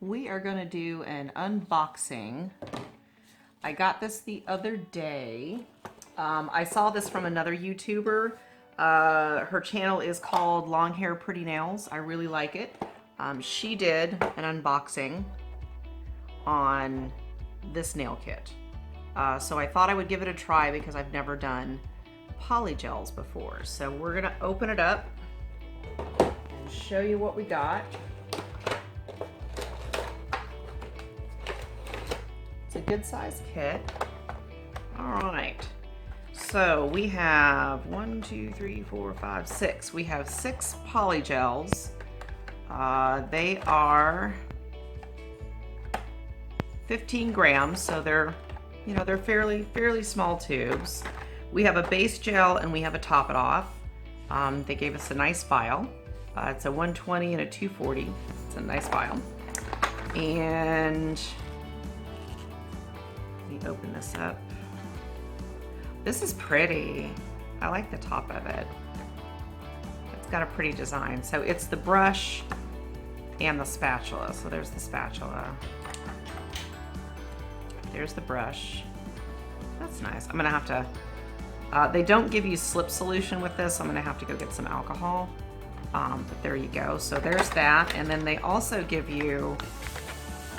we are going to do an unboxing. I got this the other day. I saw this from another YouTuber. Her channel is called Long Hair Pretty Nails. I really like it. She did an unboxing on this nail kit. So I thought I would give it a try because I've never done polygels before. So we're gonna open it up and show you what we got. It's a good size kit. All right. So we have 1, 2, 3, 4, 5, 6. We have 6 polygels. They are 15 grams, so they're fairly small tubes. We have a base gel and we have a top it off. They gave us a nice file. It's a 120 and a 240. It's a nice file. And let me open this up. This is pretty. I like the top of it. It's got a pretty design. So it's the brush and the spatula. So there's the spatula. There's the brush. That's nice. I'm gonna have to, they don't give you slip solution with this, so I'm gonna have to go get some alcohol. But there you go. So there's that. And then they also give you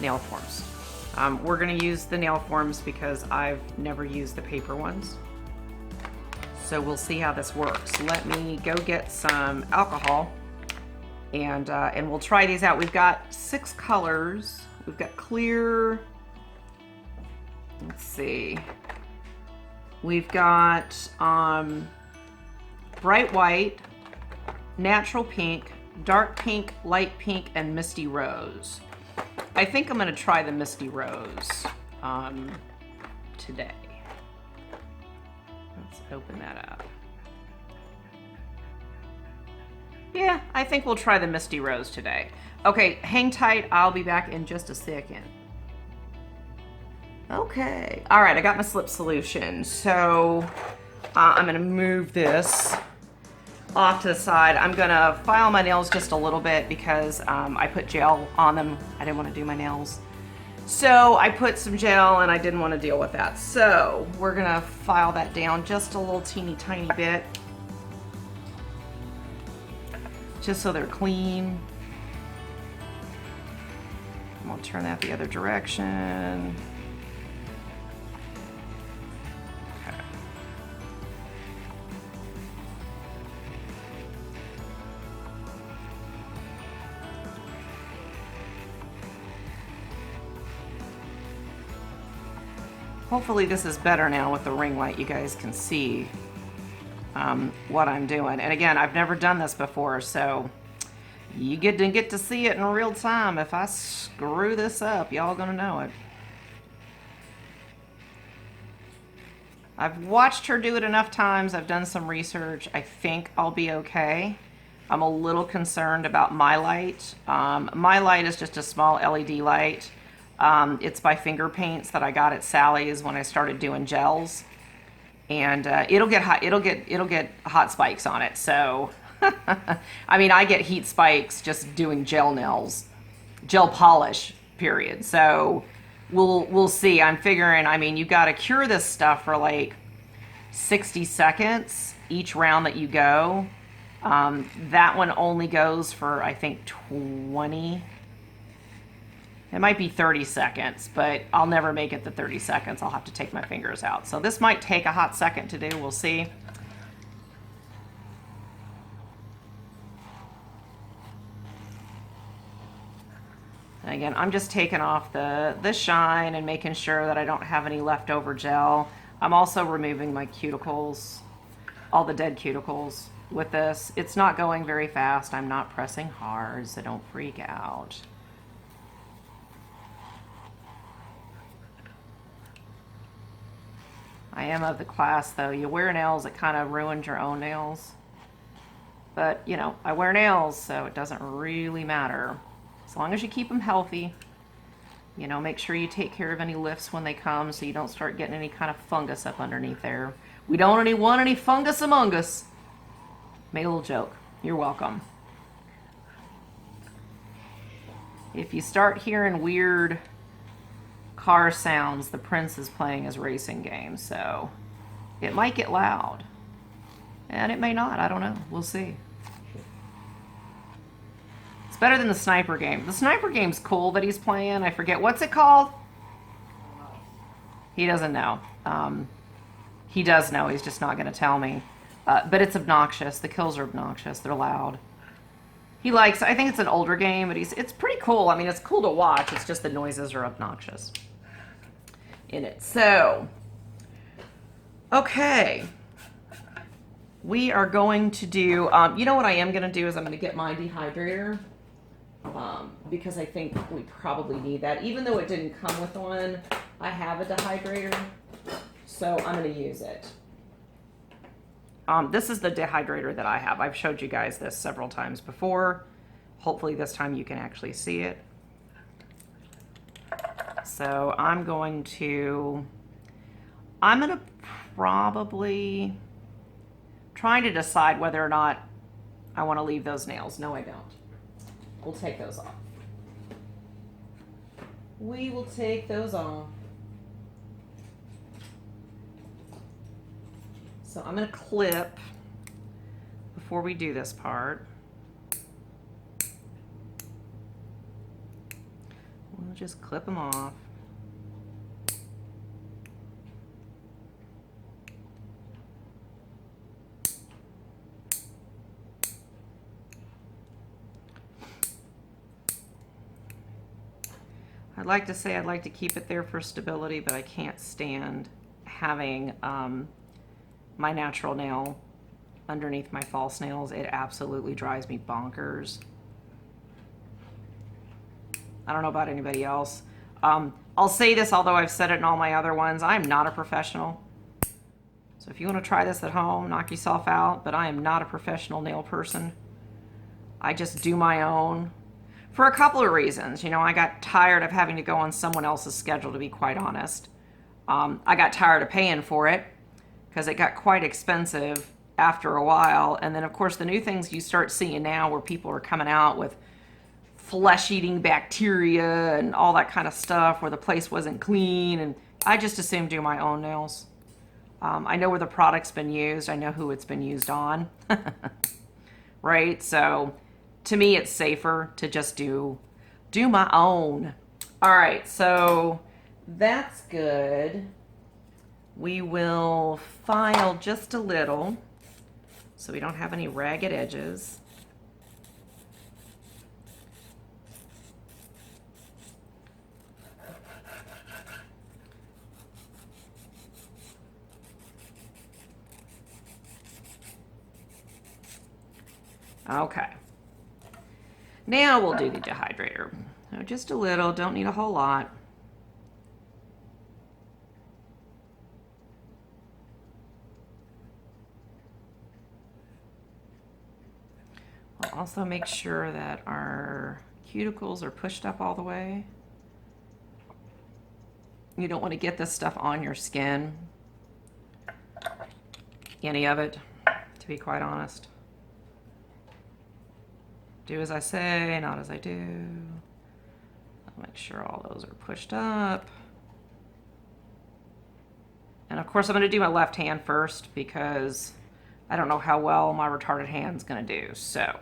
nail forms. We're gonna use the nail forms because I've never used the paper ones. So we'll see how this works. Let me go get some alcohol and we'll try these out. We've got 6 colors. We've got clear, let's see. We've got bright white, natural pink, dark pink, light pink, and misty rose. I think I'm gonna try the misty rose today. Let's open that up. Yeah, I think we'll try the misty rose today. Okay, hang tight. I'll be back in just a second. Okay, all right, I got my slip solution. So I'm gonna move this off to the side. I'm gonna file my nails just a little bit because I put gel on them. I didn't wanna do my nails. So I put some gel and I didn't wanna deal with that. So we're gonna file that down just a little teeny tiny bit. Just so they're clean. I'm gonna turn that the other direction. Hopefully this is better now with the ring light. You guys can see what I'm doing. And again, I've never done this before, so you get to see it in real time. If I screw this up, y'all gonna know it. I've watched her do it enough times. I've done some research. I think I'll be okay. I'm a little concerned about my light. My light is just a small LED light. It's by Finger Paints that I got at Sally's when I started doing gels, and it'll get hot spikes on it. So, I mean, I get heat spikes just doing gel nails, gel polish, period. So, we'll see. I'm figuring. I mean, you got to cure this stuff for like 60 seconds each round that you go. That one only goes for I think 20. It might be 30 seconds, but I'll never make it the 30 seconds. I'll have to take my fingers out. So this might take a hot second to do. We'll see. And again, I'm just taking off the shine and making sure that I don't have any leftover gel. I'm also removing my cuticles, all the dead cuticles with this. It's not going very fast. I'm not pressing hard, so don't freak out. I am of the class, though. You wear nails, it kind of ruins your own nails. But, you know, I wear nails, so it doesn't really matter. As long as you keep them healthy. You know, make sure you take care of any lifts when they come so you don't start getting any kind of fungus up underneath there. We don't want any fungus among us. Made a little joke. You're welcome. If you start hearing weird car sounds, the Prince is playing his racing game, so it might get loud. And it may not, I don't know. We'll see. It's better than the sniper game. The sniper game's cool that he's playing. I forget, what's it called? He doesn't know. He does know, he's just not going to tell me. But it's obnoxious. The kills are obnoxious. They're loud. He likes, I think it's an older game, but it's pretty cool. I mean, it's cool to watch. It's just the noises are obnoxious in it. So, okay. We are going to do, you know what I am going to do is I'm going to get my dehydrator. Because I think we probably need that. Even though it didn't come with one, I have a dehydrator. So I'm going to use it. This is the dehydrator that I have. I've showed you guys this several times before. Hopefully this time you can actually see it. So I'm going to probably try to decide whether or not I want to leave those nails. No, I don't. We'll take those off. We will take those off. So I'm going to clip before we do this part. We'll just clip them off. I'd like to say I'd like to keep it there for stability, but I can't stand having my natural nail underneath my false nails. It absolutely drives me bonkers. I don't know about anybody else. I'll say this, although I've said it in all my other ones, I'm not a professional. So if you want to try this at home, knock yourself out, but I am not a professional nail person. I just do my own. For a couple of reasons. You know, I got tired of having to go on someone else's schedule, to be quite honest. I got tired of paying for it because it got quite expensive after a while. And then, of course, the new things you start seeing now where people are coming out with flesh-eating bacteria and all that kind of stuff where the place wasn't clean. And I just assume do my own nails. I know where the product's been used. I know who it's been used on. Right? So to me, it's safer to just do my own. All right, so that's good. We will file just a little so we don't have any ragged edges. Okay. Now we'll do the dehydrator. So just a little, don't need a whole lot. We'll also make sure that our cuticles are pushed up all the way. You don't want to get this stuff on your skin. Any of it, to be quite honest. Do as I say, not as I do. I'll make sure all those are pushed up. And of course I'm going to do my left hand first because I don't know how well my retarded hand's going to do. So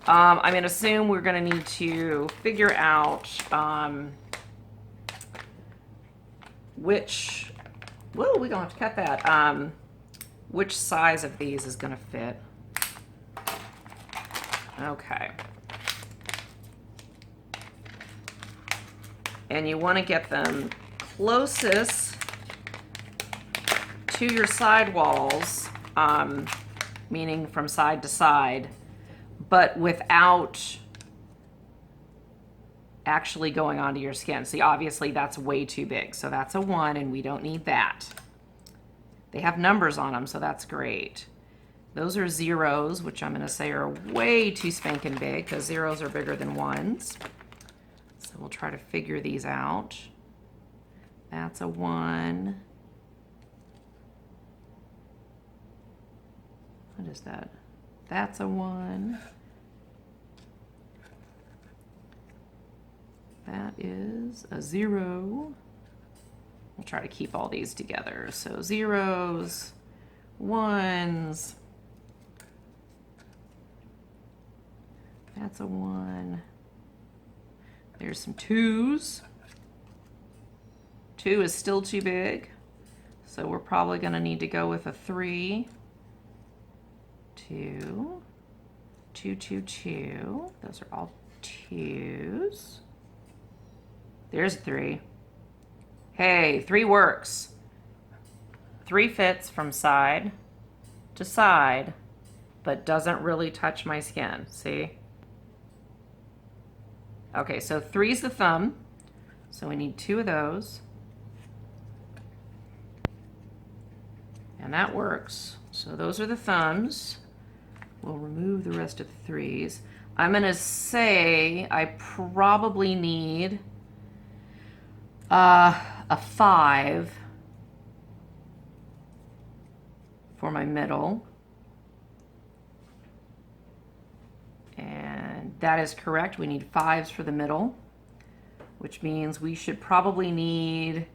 I'm going to assume we're going to need to figure out which, whoa, we're going to have to cut that, which size of these is going to fit. Okay. And you want to get them closest to your side walls, meaning from side to side, but without actually going onto your skin. See, obviously that's way too big. So that's a 1 and we don't need that. They have numbers on them, so that's great. Those are 0s, which I'm going to say are way too spanking big because 0s are bigger than 1s. So we'll try to figure these out. That's a 1. What is that? That's a 1. that is a 0. We'll try to keep all these together. So 0s, 1s. That's a 1. There's some 2s. 2 is still too big, so we're probably going to need to go with a 3. 2, 2, 2, 2. Those are all 2s. There's 3. Hey, 3 works. 3 fits from side to side, but doesn't really touch my skin. See? Okay, so 3's the thumb, so we need 2 of those. And that works. So those are the thumbs. We'll remove the rest of the 3's. I'm going to say I probably need a 5 for my middle. And that is correct. We need 5s for the middle, which means we should probably need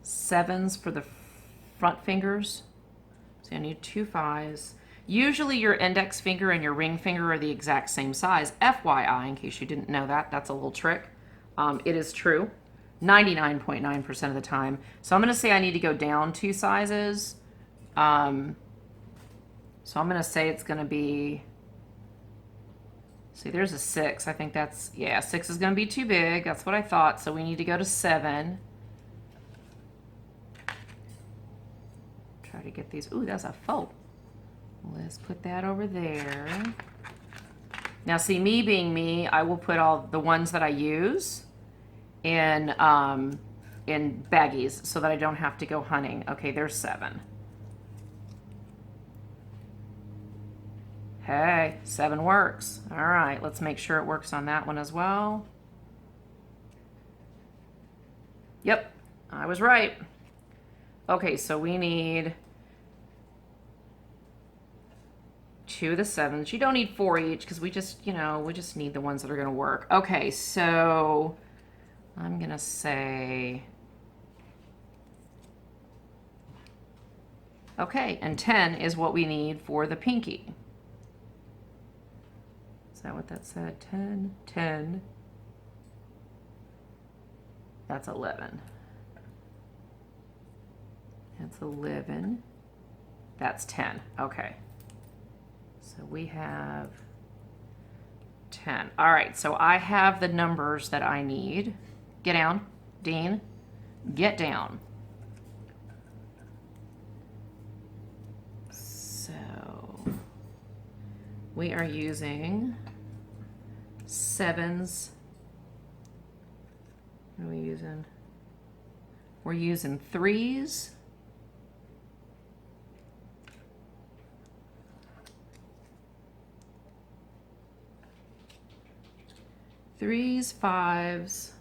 7s for the front fingers. So I need 2 5s. Usually your index finger and your ring finger are the exact same size. FYI, in case you didn't know that, that's a little trick. It is true 99.9% of the time. So I'm going to say I need to go down 2 sizes. So I'm going to say it's going to be, see, there's a 6. I think that's, yeah, 6 is going to be too big. That's what I thought. So we need to go to 7. Try to get these. Ooh, that's a faux. Let's put that over there. Now, see, me being me, I will put all the ones that I use in baggies so that I don't have to go hunting. Okay, there's 7. Hey, 7 works. All right, let's make sure it works on that one as well. Yep, I was right. Okay, so we need 2 of the 7s. You don't need 4 each because we just, we just need the ones that are going to work. Okay, so I'm going to say, okay, and 10 is what we need for the pinky. Is that what that said? 10, 10. That's 11. That's 11. That's 10. Okay. So we have 10. All right, so I have the numbers that I need. Get down, Dean. Get down. So we are using 7s. What are we using? We're using 3s. Threes, 5s.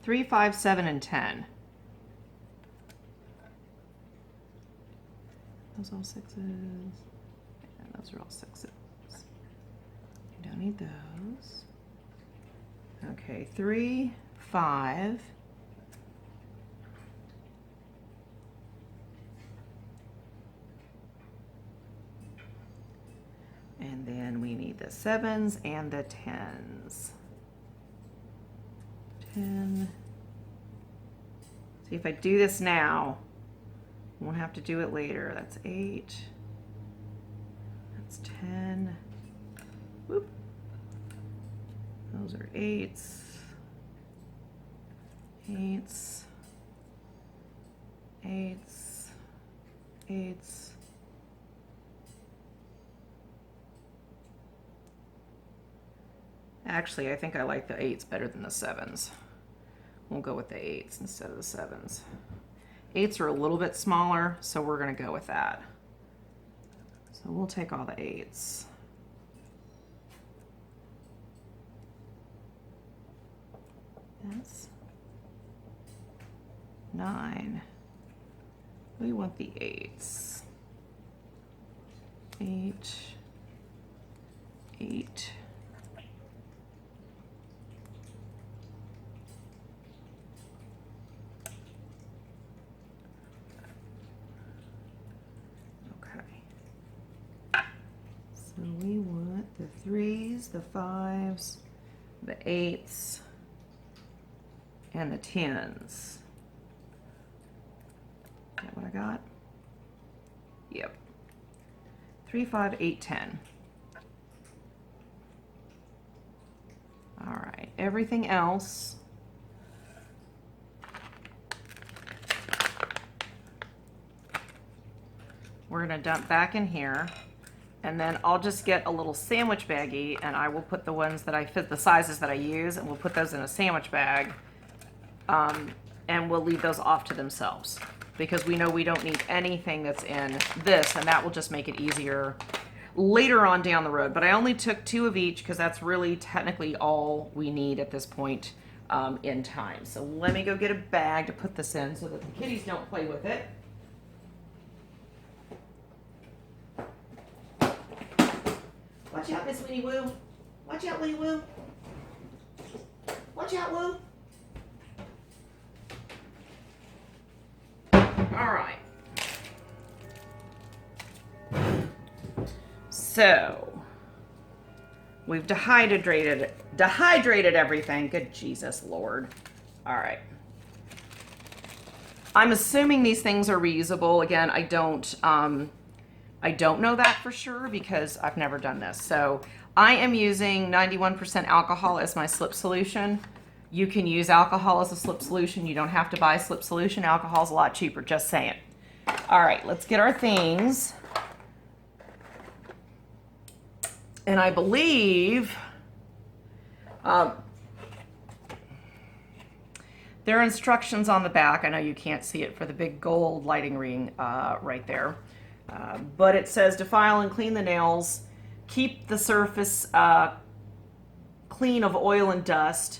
Three, 5, 7, and 10. Those all 6s. Yeah, those are all 6s. You don't need those. Okay, 3, 5. And then we need the 7s and the 10s. 10. See, if I do this now, I won't have to do it later. That's 8. That's 10. Whoop. Those are 8s. 8s. 8s. 8s. Actually, I think I like the 8s better than the 7s. We'll go with the 8s instead of the 7s. 8s are a little bit smaller, so we're going to go with that. So we'll take all the 8s. That's 9. We want the 8s. 8, 8. So we want the 3s, the 5s, the 8s, and the 10s. Is that what I got? Yep. 3, 5, 8, 10. All right, everything else. We're gonna dump back in here. And then I'll just get a little sandwich baggie and I will put the ones that I fit, the sizes that I use, and we'll put those in a sandwich bag. And we'll leave those off to themselves because we know we don't need anything that's in this, and that will just make it easier later on down the road. But I only took 2 of each because that's really technically all we need at this point in time. So let me go get a bag to put this in so that the kitties don't play with it. Watch out, Miss Winnie Woo. Watch out, Winnie Woo. Watch out, Woo. All right. So, we've dehydrated everything. Good Jesus Lord. All right. I'm assuming these things are reusable. Again, I don't know that for sure because I've never done this. So I am using 91% alcohol as my slip solution. You can use alcohol as a slip solution. You don't have to buy slip solution. Alcohol's a lot cheaper, just saying. All right, let's get our things. And I believe there are instructions on the back. I know you can't see it for the big gold lighting ring right there. But it says to file and clean the nails, keep the surface clean of oil and dust,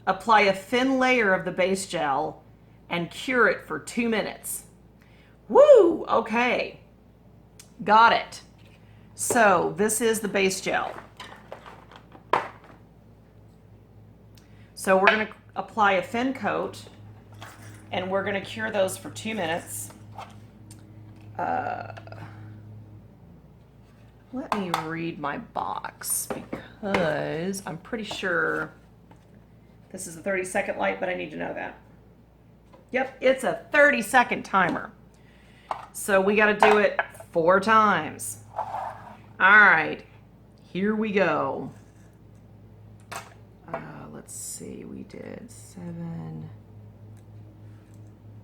apply a thin layer of the base gel, and cure it for 2 minutes. Woo! Okay. Got it. So this is the base gel. So we're going to apply a thin coat, and we're going to cure those for 2 minutes. Let me read my box because I'm pretty sure this is a 30-second light, but I need to know that. Yep, it's a 30-second timer. So we got to do it 4 times. All right, here we go. Let's see, we did 7.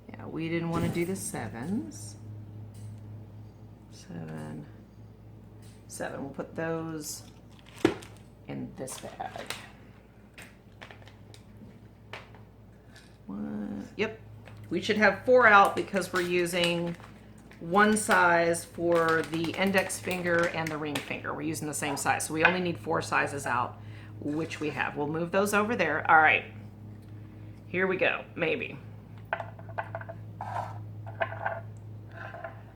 Yeah, we didn't want to do the 7s. 7. We'll put those in this bag. 1. Yep. We should have 4 out because we're using 1 size for the index finger and the ring finger. We're using the same size. So we only need 4 sizes out, which we have. We'll move those over there. All right. Here we go. Maybe.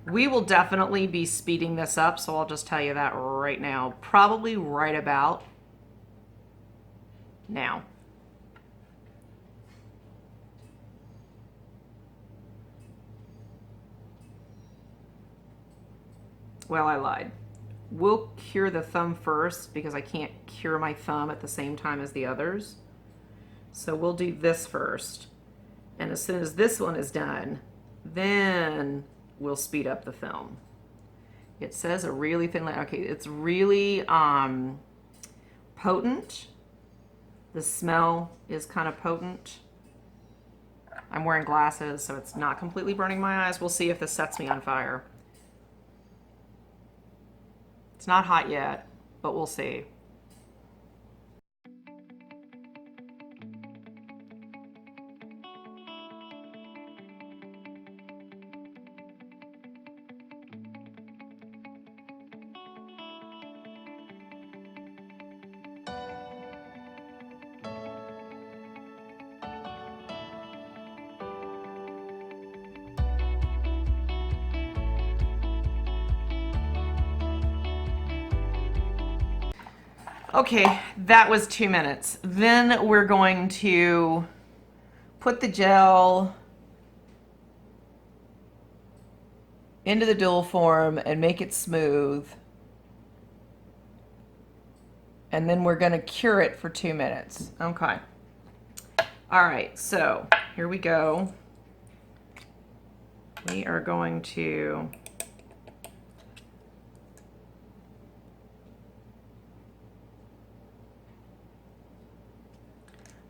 We will definitely be speeding this up, so I'll just tell you that right now. Probably right about now. Well, I lied. We'll cure the thumb first because I can't cure my thumb at the same time as the others. So we'll do this first. And as soon as this one is done, then we'll speed up the film. It says a really thin layer. Okay, it's really potent. The smell is kind of potent. I'm wearing glasses, so it's not completely burning my eyes. We'll see if this sets me on fire. It's not hot yet, but we'll see. Okay, that was 2 minutes. Then we're going to put the gel into the dual form and make it smooth. And then we're gonna cure it for 2 minutes. Okay. All right, so here we go. We are going to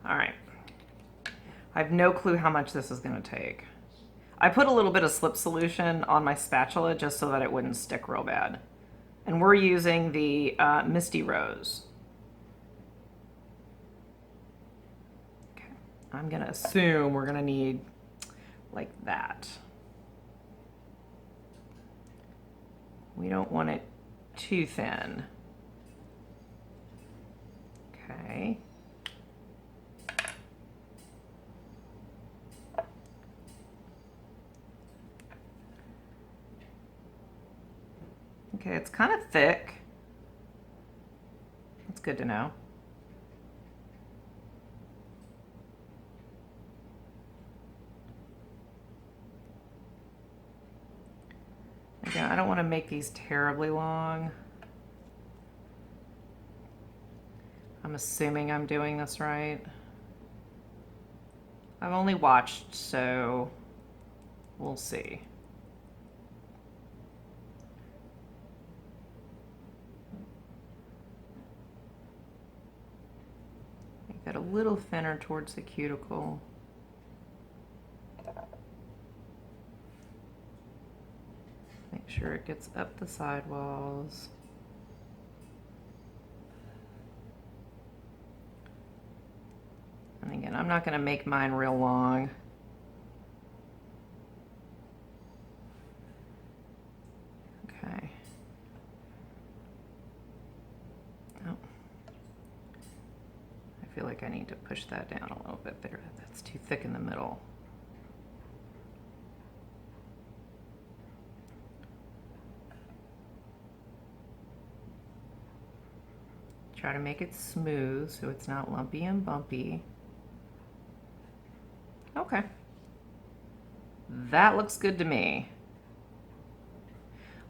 all right. I have no clue how much this is gonna take. I put a little bit of slip solution on my spatula just so that it wouldn't stick real bad. And we're using the Misty Rose. Okay. I'm gonna assume we're gonna need like that. We don't want it too thin. Okay. Okay, it's kind of thick. That's good to know. Again, I don't want to make these terribly long. I'm assuming I'm doing this right. I've only watched, so we'll see. Make that a little thinner towards the cuticle. Make sure it gets up the sidewalls. And again, I'm not going to make mine real long. Okay. Oh. I feel like I need to push that down a little bit there. That's too thick in the middle. Try to make it smooth so it's not lumpy and bumpy. Okay. That looks good to me.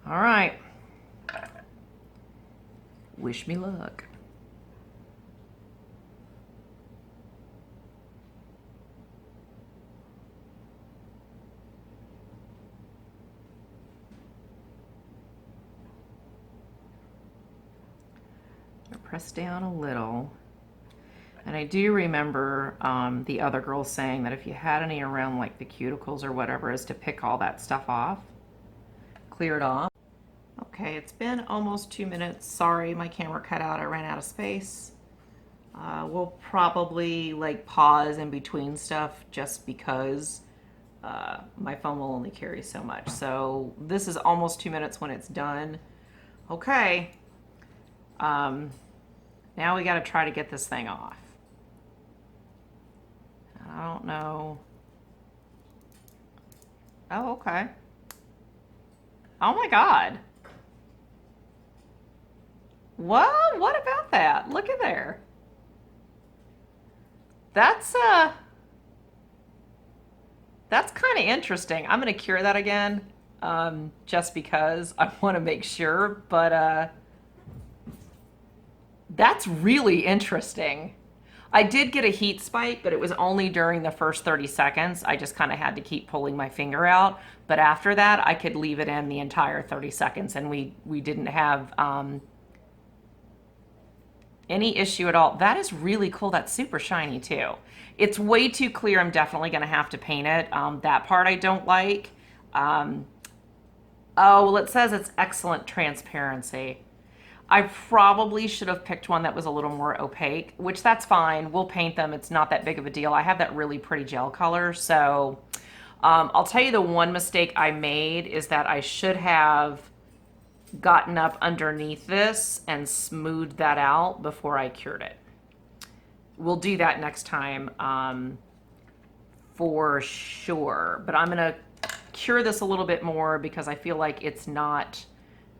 All right. Wish me luck. Press down a little. And I do remember the other girls saying that if you had any around like the cuticles or whatever, is to pick all that stuff off, clear it off. Okay, it's been almost 2 minutes. Sorry, my camera cut out. I ran out of space. We'll probably like pause in between stuff just because my phone will only carry so much. So this is almost 2 minutes when it's done. Okay. Now we got to try to get this thing off. I don't know. Oh, okay. Oh my God. Well, what about that? Look at there. That's kind of interesting. I'm going to cure that again, just because I want to make sure, but that's really interesting. I did get a heat spike, but it was only during the first 30 seconds. I just kind of had to keep pulling my finger out. But after that, I could leave it in the entire 30 seconds, and we didn't have any issue at all. That is really cool. That's super shiny too. It's way too clear. I'm definitely going to have to paint it. That part I don't like. Oh, well, it says it's excellent transparency. I probably should have picked one that was a little more opaque, which that's fine. We'll paint them. It's not that big of a deal. I have that really pretty gel color. So I'll tell you the one mistake I made is that I should have gotten up underneath this and smoothed that out before I cured it. We'll do that next time for sure. But I'm going to cure this a little bit more because I feel like it's not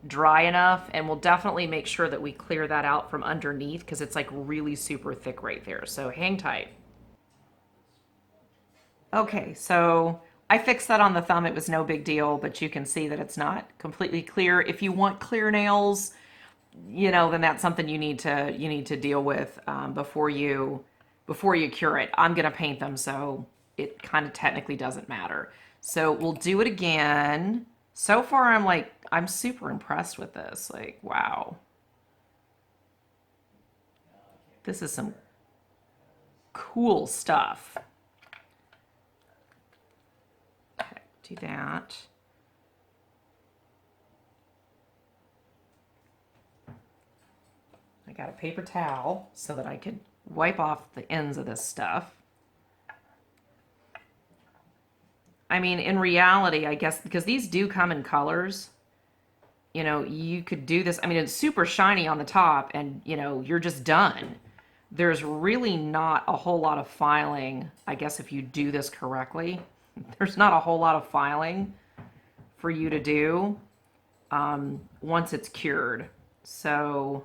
dry enough, and we'll definitely make sure that we clear that out from underneath because it's like really super thick right there. So hang tight. Okay, so I fixed that on the thumb. It was no big deal, but you can see that it's not completely clear. If you want clear nails, you know, then that's something you need to deal with before you cure it. I'm gonna paint them, so it kind of technically doesn't matter. So we'll do it again. So far, I'm super impressed with this. Like, wow, this is some cool stuff. Okay, do that. I got a paper towel so that I could wipe off the ends of this stuff. I mean, in reality, I guess, because these do come in colors, you know, you could do this. I mean, it's super shiny on the top and, you know, you're just done. There's really not a whole lot of filing, I guess, if you do this correctly. There's not a whole lot of filing for you to do once it's cured. So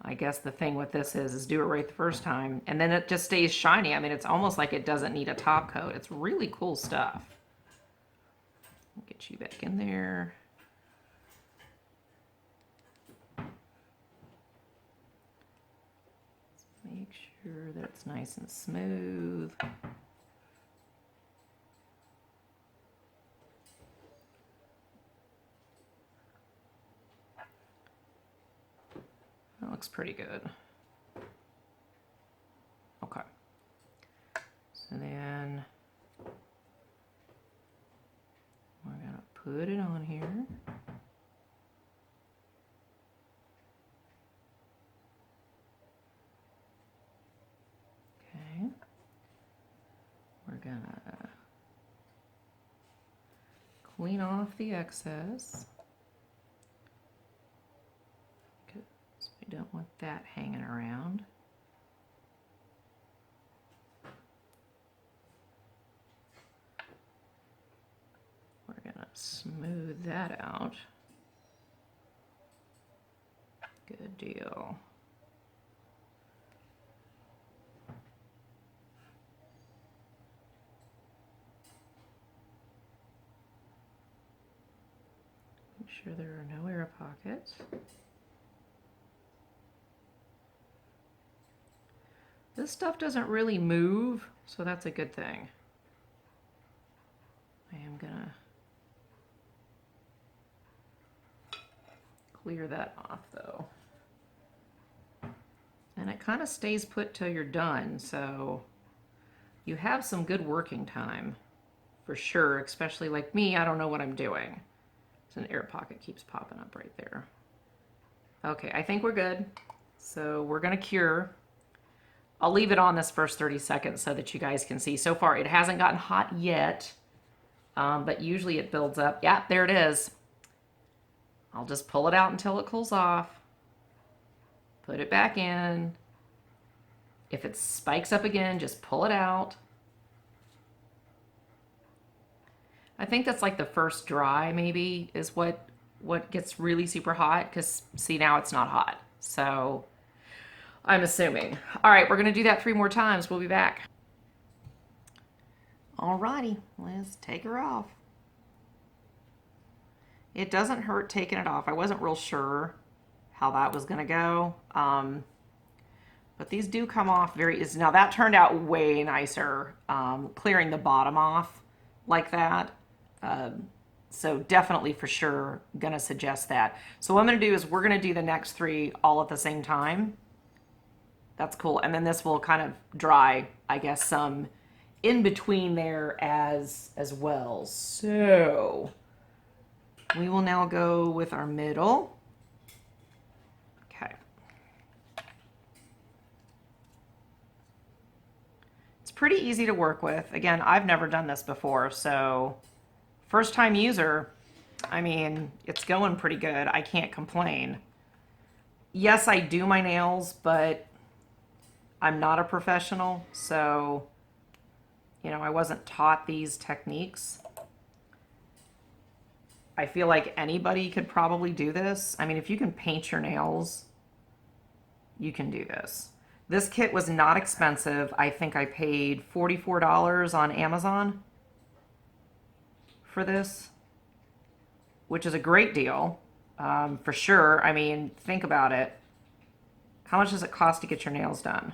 I guess the thing with this is do it right the first time, and then it just stays shiny. I mean, it's almost like it doesn't need a top coat. It's really cool stuff. I'll get you back in there. Make sure that it's nice and smooth. That looks pretty good. Okay. So then we're gonna put it on here. Okay. We're gonna clean off the excess. We don't want that hanging around. We're gonna smooth that out. Good deal. Make sure there are no air pockets. This stuff doesn't really move, so that's a good thing. I am gonna clear that off though. And it kind of stays put till you're done, so you have some good working time for sure, especially like me, I don't know what I'm doing. So an air pocket keeps popping up right there. Okay, I think we're good. So we're gonna cure. I'll leave it on this first 30 seconds so that you guys can see. So far, it hasn't gotten hot yet, but usually it builds up. Yeah, there it is. I'll just pull it out until it cools off. Put it back in. If it spikes up again, just pull it out. I think that's like the first dry maybe is what gets really super hot, because see, now it's not hot. So I'm assuming. All right, we're gonna do that 3 more times. We'll be back. All righty, let's take her off. It doesn't hurt taking it off. I wasn't real sure how that was gonna go. But these do come off very easy. Now that turned out way nicer, clearing the bottom off like that. So definitely for sure gonna suggest that. So what I'm gonna do is we're gonna do the next 3 all at the same time. That's cool. And then this will kind of dry, I guess, some in between there as well. So we will now go with our middle. Okay. It's pretty easy to work with. Again, I've never done this before, so first time user, I mean, it's going pretty good. I can't complain. Yes, I do my nails, but I'm not a professional, so, you know, I wasn't taught these techniques. I feel like anybody could probably do this. I mean, if you can paint your nails, you can do this. This kit was not expensive. I think I paid $44 on Amazon for this, which is a great deal, for sure. I mean, think about it. How much does it cost to get your nails done?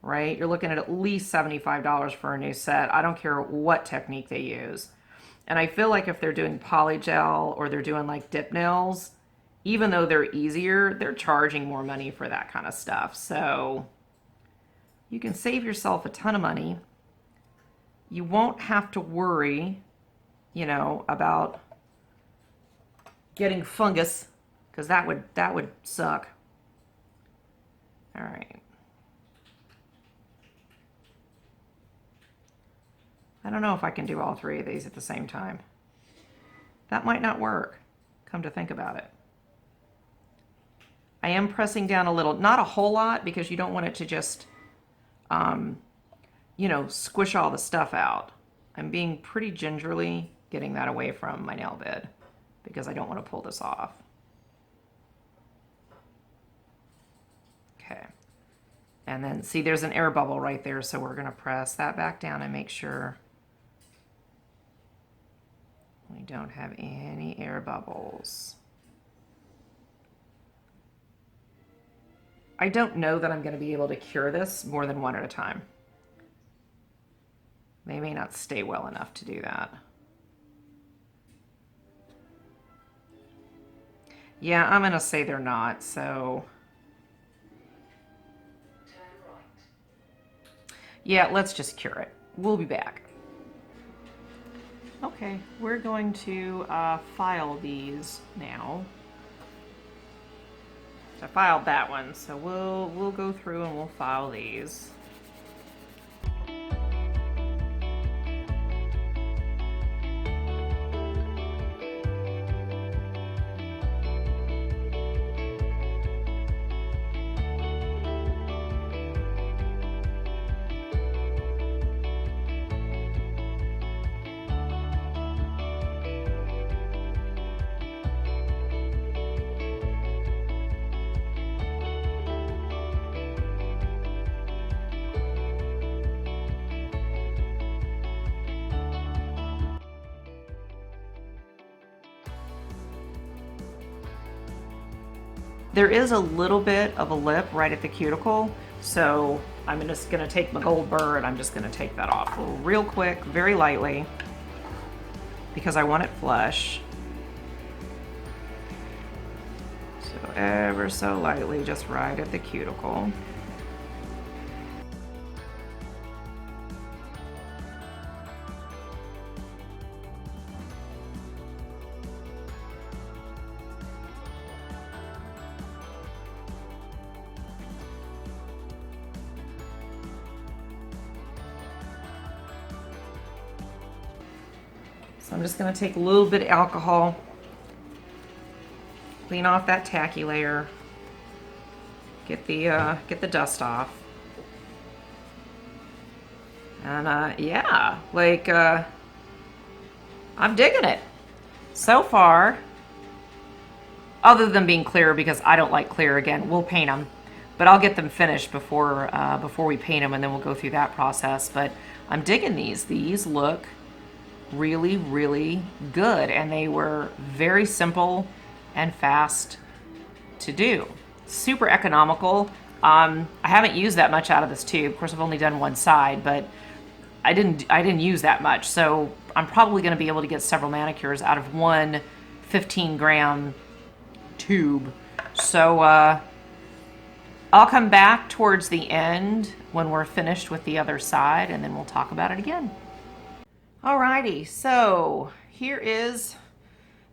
Right? You're looking at least $75 for a new set. I don't care what technique they use. And I feel like if they're doing polygel or they're doing like dip nails, even though they're easier, they're charging more money for that kind of stuff. So you can save yourself a ton of money. You won't have to worry, you know, about getting fungus, because that would suck. All right. I don't know if I can do all three of these at the same time. That might not work, come to think about it. I am pressing down a little, not a whole lot, because you don't want it to just, you know, squish all the stuff out. I'm being pretty gingerly getting that away from my nail bed because I don't want to pull this off. Okay. And then see, there's an air bubble right there, so we're going to press that back down and make sure we don't have any air bubbles. I don't know that I'm going to be able to cure this more than one at a time. They may not stay well enough to do that. Yeah, I'm going to say they're not, so... yeah, let's just cure it. We'll be back. Okay, we're going to file these now. So I filed that one, so we'll go through and we'll file these. There is a little bit of a lip right at the cuticle, so I'm just gonna take my gold burr and I'm just gonna take that off real quick, very lightly, because I want it flush. So ever so lightly, just right at the cuticle. So I'm just going to take a little bit of alcohol, clean off that tacky layer, get the dust off, and yeah, like I'm digging it so far. Other than being clear, because I don't like clear. Again, we'll paint them, but I'll get them finished before we paint them, and then we'll go through that process. But I'm digging these. These look really, really good, and they were very simple and fast to do. Super economical. I haven't used that much out of this tube. Of course, I've only done one side, but I didn't use that much. So I'm probably going to be able to get several manicures out of one 15-gram tube. So I'll come back towards the end when we're finished with the other side, and then we'll talk about it again. Alrighty, so here is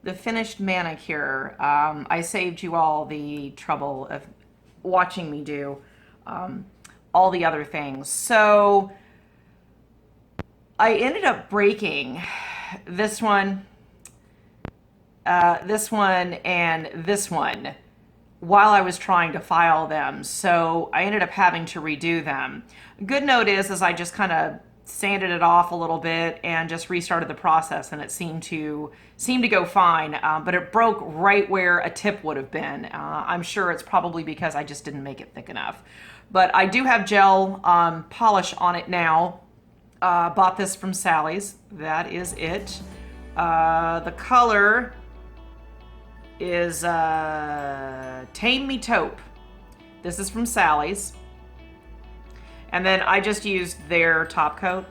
the finished manicure. I saved you all the trouble of watching me do all the other things. So I ended up breaking this one, and this one while I was trying to file them. So I ended up having to redo them. Good note is I just kind of sanded it off a little bit and just restarted the process, and it seemed to go fine, but it broke right where a tip would have been. I'm sure it's probably because I just didn't make it thick enough. But I do have gel polish on it now. Bought this from Sally's. That is it. The color is Tame Me Taupe. This is from Sally's. And then I just used their top coat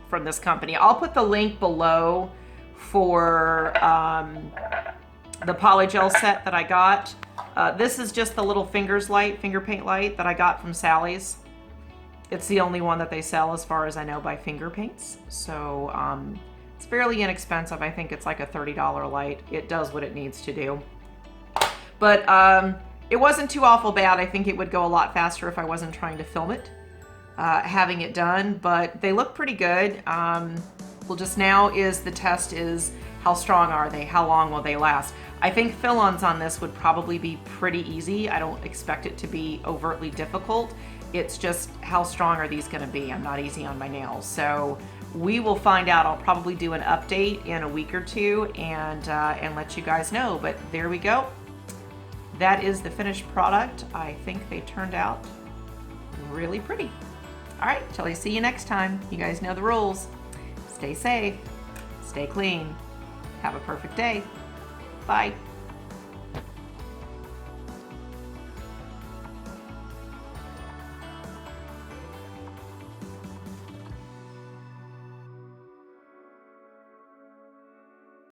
from this company. I'll put the link below for the polygel set that I got. This is just the little finger paint light that I got from Sally's. It's the only one that they sell, as far as I know, by finger paints. So it's fairly inexpensive. I think it's like a $30 light. It does what it needs to do. But it wasn't too awful bad. I think it would go a lot faster if I wasn't trying to film it, having it done, but they look pretty good. Well, just now is the test is how strong are they? How long will they last? I think fill-ons on this would probably be pretty easy. I don't expect it to be overtly difficult. It's just how strong are these gonna be? I'm not easy on my nails. So we will find out. I'll probably do an update in a week or two and let you guys know, but there we go. That is the finished product. I think they turned out really pretty. All right, till I see you next time. You guys know the rules. Stay safe, stay clean, have a perfect day. Bye.